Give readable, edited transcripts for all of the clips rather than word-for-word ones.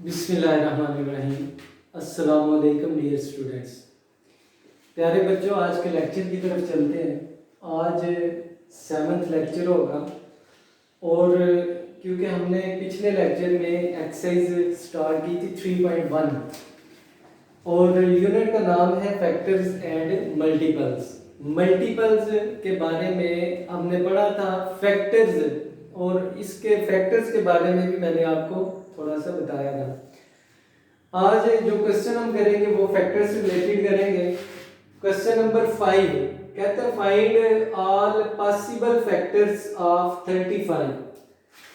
बिस्मिल्लाहिर्रहमानिर्रहीम। अस्सलाम वालेकुम डियर स्टूडेंट्स। प्यारे बच्चों, आज के लेक्चर की तरफ चलते हैं। आज 7th लेक्चर होगा और क्योंकि हमने पिछले लेक्चर में एक्सरसाइज स्टार्ट की थी 3.1 और यूनिट का नाम है फैक्टर्स एंड मल्टीपल्स। मल्टीपल्स के बारे में हमने पढ़ा था फैक्टर्स, और इसके फैक्टर्स के बारे में भी मैंने आपको थोड़ा सा बताया था। आज जो क्वेश्चन हम करेंगे वो फैक्टर से रिलेटेड करेंगे। क्वेश्चन नंबर 5 कहता है find all possible factors of 35।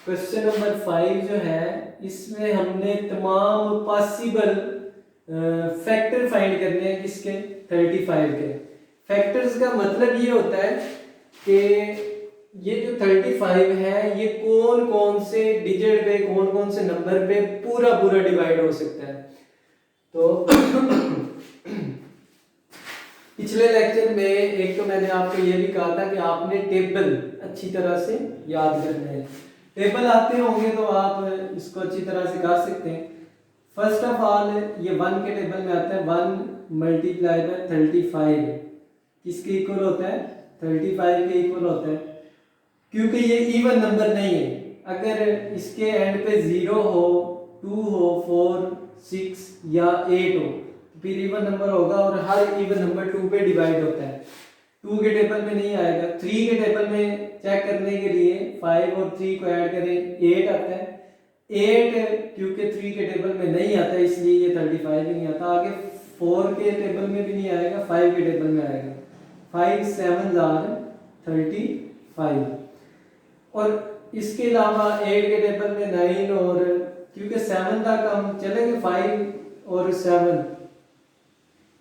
Question number 5 जो है इसमें हमने तमाम पॉसिबल फैक्टर फाइंड करने हैं किसके, 35 के। फैक्टर्स का मतलब ये होता है कि ये जो 35 है ये कौन कौन से डिजिट पे, कौन कौन से नंबर पे पूरा पूरा डिवाइड हो सकता है। तो पिछले लेक्चर में एक तो मैंने आपको ये भी कहा था कि आपने टेबल अच्छी तरह से याद करना है। टेबल आते होंगे तो आप इसको अच्छी तरह से कर सकते हैं। फर्स्ट ऑफ ऑल ये 1 के टेबल में आता है 1 मल्टीप्लाई बाय 35 किसके इक्वल होता है, 35 के इक्वल होता है। क्योंकि ये इवन नंबर नहीं है, अगर इसके एंड पे 0 हो, 2 हो, 4, 6 या 8 हो तो फिर इवन नंबर होगा और हर इवन नंबर 2 पे डिवाइड होता है। 2 के टेबल में नहीं आएगा। 3 के टेबल में चेक करने के लिए 5 और 3 को ऐड करें 8 आता है। 8 क्योंकि 3 के टेबल में नहीं आता इसलिए ये 35 भी नहीं आता। आगे 4 के टेबल में भी नहीं आएगा, 5 के टेबल में आएगा। 5 7 आर 35। और इसके अलावा 8 के टेबल में 9 और क्योंकि 7 तक हम चलेंगे 5 और 7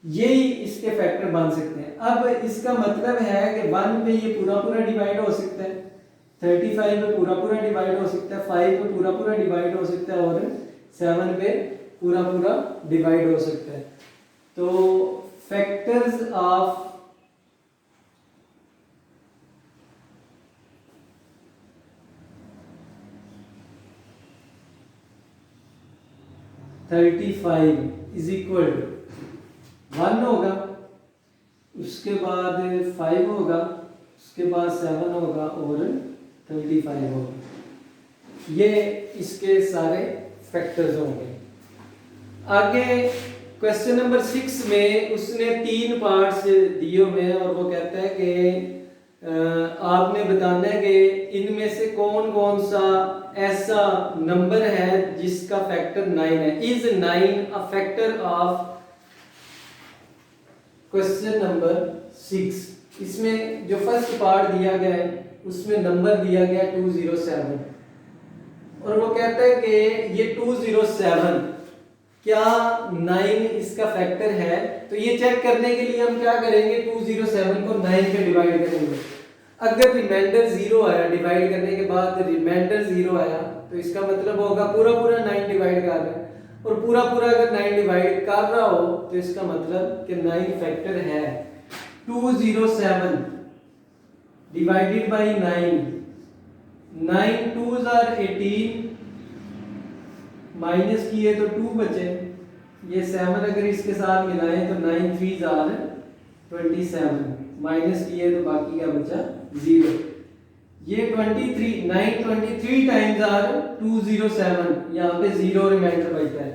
यही इसके फैक्टर बन सकते हैं। अब इसका मतलब है कि 1 पे ये पूरा पूरा डिवाइड हो सकता है, 35 पे पूरा पूरा डिवाइड हो सकता है, 5 पे पूरा पूरा डिवाइड हो सकता है और 7 पे पूरा पूरा डिवाइड हो सकता है। तो factors of 35 is equal to 1 होगा, उसके बाद 5 होगा, उसके बाद 7 होगा और 35 होगा। ये इसके सारे फैक्टर्स होंगे। आगे क्वेश्चन नंबर 6 में उसने 3 पार्ट्स दिए हुए हैं और वो कहता है कि आपने बताना है कि इनमें से कौन कौन सा ऐसा नंबर है जिसका फैक्टर 9 है। Is 9 a factor of question number 6। इसमें जो फर्स्ट पार्ट दिया गया है उसमें नंबर दिया गया 207 और वो कहता है कि ये 207 क्या 9 इसका फैक्टर है। तो ये चेक करने के लिए हम क्या करेंगे, 207 को 9 पे डिवाइड करेंगे। अगर रिमाइंडर 0 आया, डिवाइड करने के बाद रिमाइंडर 0 आया तो इसका मतलब होगा पूरा पूरा 9 डिवाइड कर रहा है, और पूरा पूरा अगर 9 डिवाइड कर रहा हो तो इसका मतलब कि 9 फैक्टर है। 207 divided by 9, 9 2s are 18, minus किए तो 2 बचे। ये 7 अगर इसके साथ मिलाएं तो 9 3s आर 27, माइनस किए तो बाकी क्या बचा 0। ये 23 9 23 टाइम्स आर 207, यहाँ पे 0 रिमाइंडर बचता है।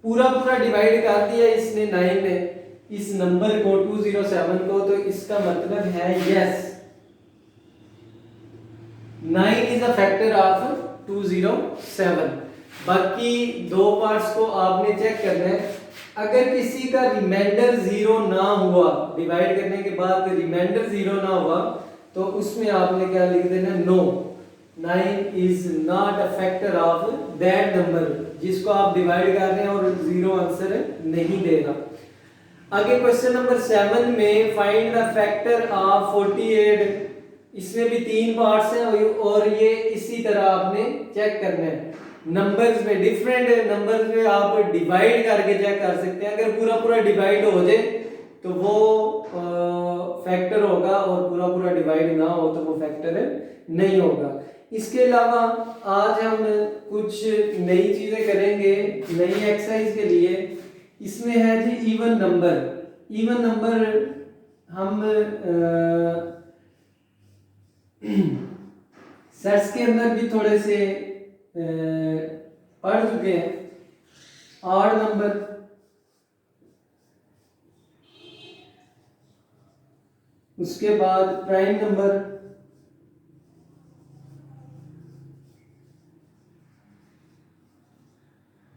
पूरा पूरा डिवाइड कर दिया इसने 9 में इस नंबर को 207 को, तो इसका मतलब है yes 9 is a factor of 207। बाकी 2 पार्ट्स को आपने चेक करना है। अगर किसी का रिमाइंडर 0 ना हुआ, डिवाइड करने के बाद रिमाइंडर 0 ना हुआ तो उसमें आपने क्या लिख देना, no 9 is not a factor of that number जिसको आप डिवाइड कर रहे हैं और 0 आंसर नहीं देगा। आगे क्वेश्चन नंबर 7 में फाइंड द फैक्टर ऑफ 48। इसमें भी 3 पार्ट्स हैं और ये इसी तरह आपने चेक करना है। नंबर्स में डिफरेंट नंबर्स में आप डिवाइड करके चेक कर सकते हैं। अगर पूरा पूरा डिवाइड हो जाए तो वो फैक्टर होगा और पूरा पूरा डिवाइड ना हो तो वो फैक्टर नहीं होगा। इसके अलावा आज हम कुछ नई चीजें करेंगे नई एक्सरसाइज के लिए। इसमें है जी इवन नंबर। इवन नंबर हम सेट्स के अंदर भी थोड़े से पढ़ चुके हैं। ऑड नंबर, उसके बाद प्राइम नंबर,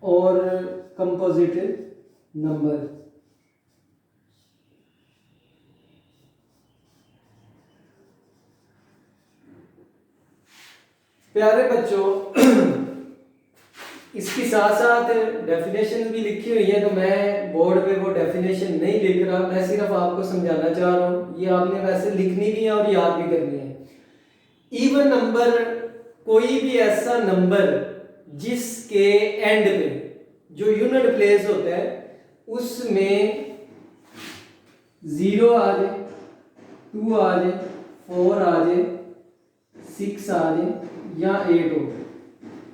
और कंपोजिट नंबर। प्यारे बच्चों, इसके साथ साथ डेफिनेशन भी लिखी हुई है, तो मैं बोर्ड पे वो डेफिनेशन नहीं लिख रहा, मैं सिर्फ आपको समझाना चाह रहा हूँ। ये आपने वैसे लिखनी भी है और याद भी करनी है। इवन नंबर कोई भी ऐसा नंबर जिसके एंड पे जो यूनिट प्लेस होता है उसमें 0 आ जाए, 2 आ जाए, 4 आ जाए, 6 आ जाए या 8 हो।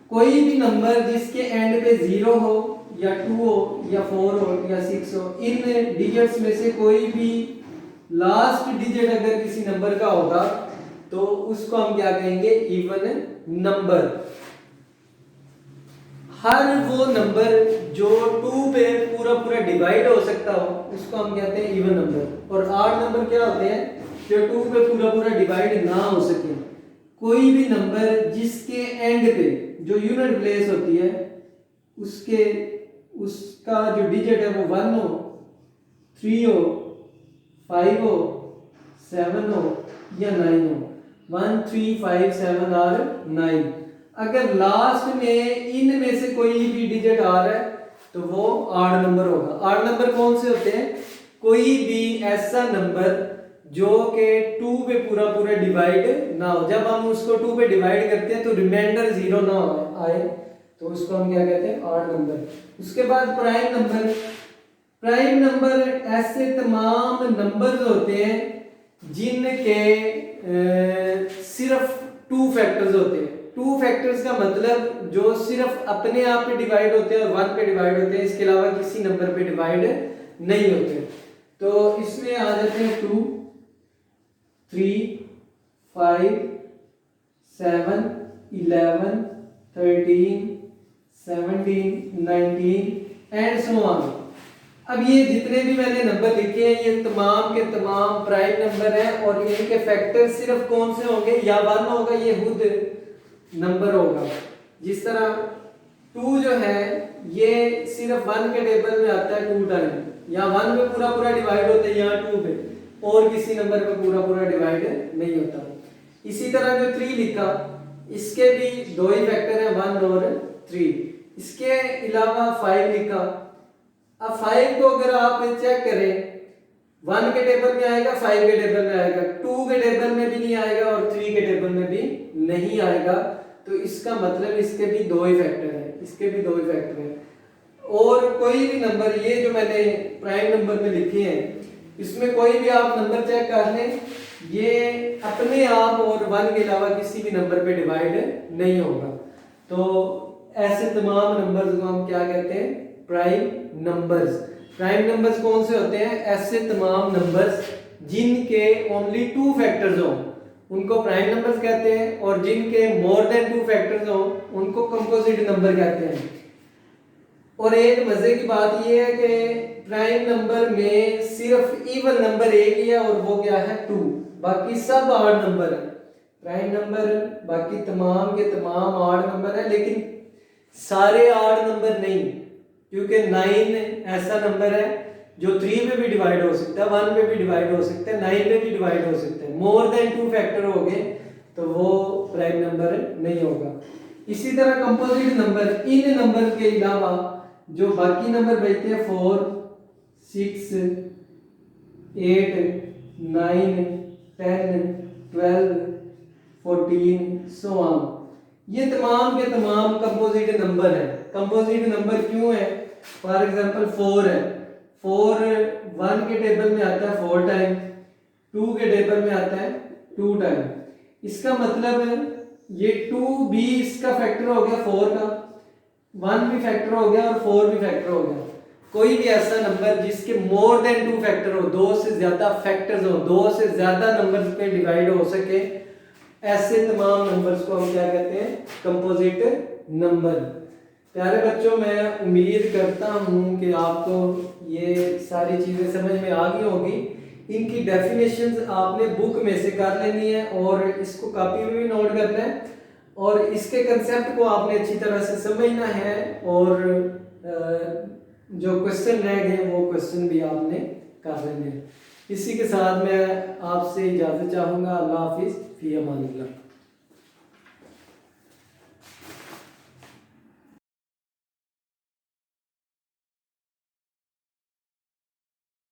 कोई भी नंबर जिसके एंड पे 0 हो या 2 हो या 4 हो या 6 हो, इन डिजिट्स में से कोई भी लास्ट डिजिट अगर किसी नंबर का होगा तो उसको हम क्या कहेंगे? Even number. हर वो नंबर जो 2 पे पूरा पूरा डिवाइड हो सकता हो उसको हम कहते हैं इवन नंबर। और ऑड नंबर क्या होते हैं? जो 2 पे पूरा पूरा डिवाइड ना हो सके। कोई भी नंबर जिसके एंड पे जो यूनिट प्लेस होती है उसका जो डिजिट है वो 1 हो, 3 हो, 5 हो, 7 हो या 9 हो। 1, 3, 5, 7 और 9। अगर लास्ट में इनमें से कोई भी डिजिट आ रहा है तो वो ऑड नंबर होगा। ऑड नंबर कौन से होते हैं? कोई भी ऐसा नंबर जो के 2 पे पूरा पूरा डिवाइड ना हो। जब हम उसको 2 पे डिवाइड करते हैं तो रिमाइंडर 0 ना आए तो उसको हम क्या कहते हैं? Odd number. उसके बाद प्राइम नंबर। प्राइम नंबर ऐसे तमाम नंबर्स होते हैं जिनके सिर्फ 2 फैक्टर्स होते हैं। 2 फैक्टर्स का मतलब जो सिर्फ अपने आप पे डिवाइड होते हैं और 1 पे डिवाइड होते हैं, इसके अलावा किसी नंबर पे डिवाइड नहीं होते। तो इसमें आ जाते हैं 2, 3, 5, 7, 11, 13, 17, 19 एंड सो ऑन। अब ये जितने भी मैंने नंबर लिखे हैं ये तमाम के तमाम प्राइम नंबर हैं और इनके फैक्टर सिर्फ कौन से होंगे? या 1 होगा, ये खुद नंबर होगा। जिस तरह 2 जो है ये सिर्फ 1 के टेबल में आता है 2 टाइम, या 1 पे पूरा पूरा डिवाइड होता है यहाँ 2 पे, और किसी नंबर पे पूरा पूरा डिवाइड नहीं होता। इसी तरह जो 3 लिखा इसके भी 2 ही फैक्टर हैं, 1 और 3। इसके अलावा 5 लिखा। अब 5 को अगर आप चेक करें 1 के टेबल में आएगा, 5 के टेबल में आएगा, 2 के टेबल में भी नहीं आएगा और 3 के टेबल में भी नहीं आएगा। तो इसका मतलब इसके भी 2 ही फैक्टर हैं, इसके भी 2 ही फैक्टर हैं। और कोई भी नंबर ये जो मैंने प्राइम नंबर में लिखे हैं इसमें कोई भी आप नंबर चेक कर लें, ये अपने आप और 1 के अलावा किसी भी नंबर पे डिवाइड नहीं होगा। तो ऐसे तमाम नंबर्स को हम क्या कहते हैं? Prime numbers. प्राइम नंबर्स कौन से होते हैं? ऐसे तमाम नंबर्स जिनके ओनली 2 फैक्टर्स हो उनको प्राइम नंबर्स कहते हैं, और जिनके मोर देन 2 फैक्टर्स हो उनको कंपोजिट नंबर कहते हैं। और एक मजे की बात यह है कि प्राइम नंबर में सिर्फ इवन नंबर एक ही है और वो क्या है? 2। बाकी सब ऑड नंबर है। प्राइम नंबर बाकी तमाम के तमाम ऑड नंबर है, लेकिन सारे ऑड नंबर नहीं, क्योंकि 9 ऐसा नंबर है जो 3 पे भी डिवाइड हो सकता है, 1 पे भी डिवाइड हो सकता है, 9 पे भी डिवाइड हो सकता है। मोर देन 2 फैक्टर हो गए तो वो प्राइम नंबर नहीं होगा। इसी तरह कंपोजिट नंबर, इन नंबर के अलावा जो बाकी नंबर बचते हैं 4, 6, 8, 9, 10, 12, 14 सो ऑन, ये तमाम के तमाम कंपोजिट नंबर है। कंपोजिट नंबर क्यों है? फॉर एग्जांपल 4 है, 4 1 के टेबल में आता है 4 टाइम, 2 के टेबल में आता है 2 टाइम। इसका मतलब ये 2b इसका फैक्टर हो गया 4 का, 1 भी फैक्टर हो गया और 4 भी फैक्टर हो गया। कोई भी ऐसा नंबर जिसके मोर देन 2 फैक्टर हो, 2 से ज्यादा फैक्टर्स हो, 2 से ज्यादा नंबर्स पे डिवाइड हो सके, ऐसे तमाम नंबर्स को हम क्या कहते हैं, कंपोजिट नंबर। प्यारे बच्चों, मैं उम्मीद करता हूँ कि आपको ये सारी चीज़ें समझ में आ गई होगी। इनकी डेफिनेशंस आपने बुक में से कर लेनी है और इसको कॉपी में भी नोट करना है और इसके कंसेप्ट को आपने अच्छी तरह से समझना है और जो क्वेश्चन रह गए वो क्वेश्चन भी आपने कर लेने हैं। इसी के साथ मैं आपसे इजाज़त चाहूँगा। अल्लाह हाफिज़, फ़ी अमानिल्लाह।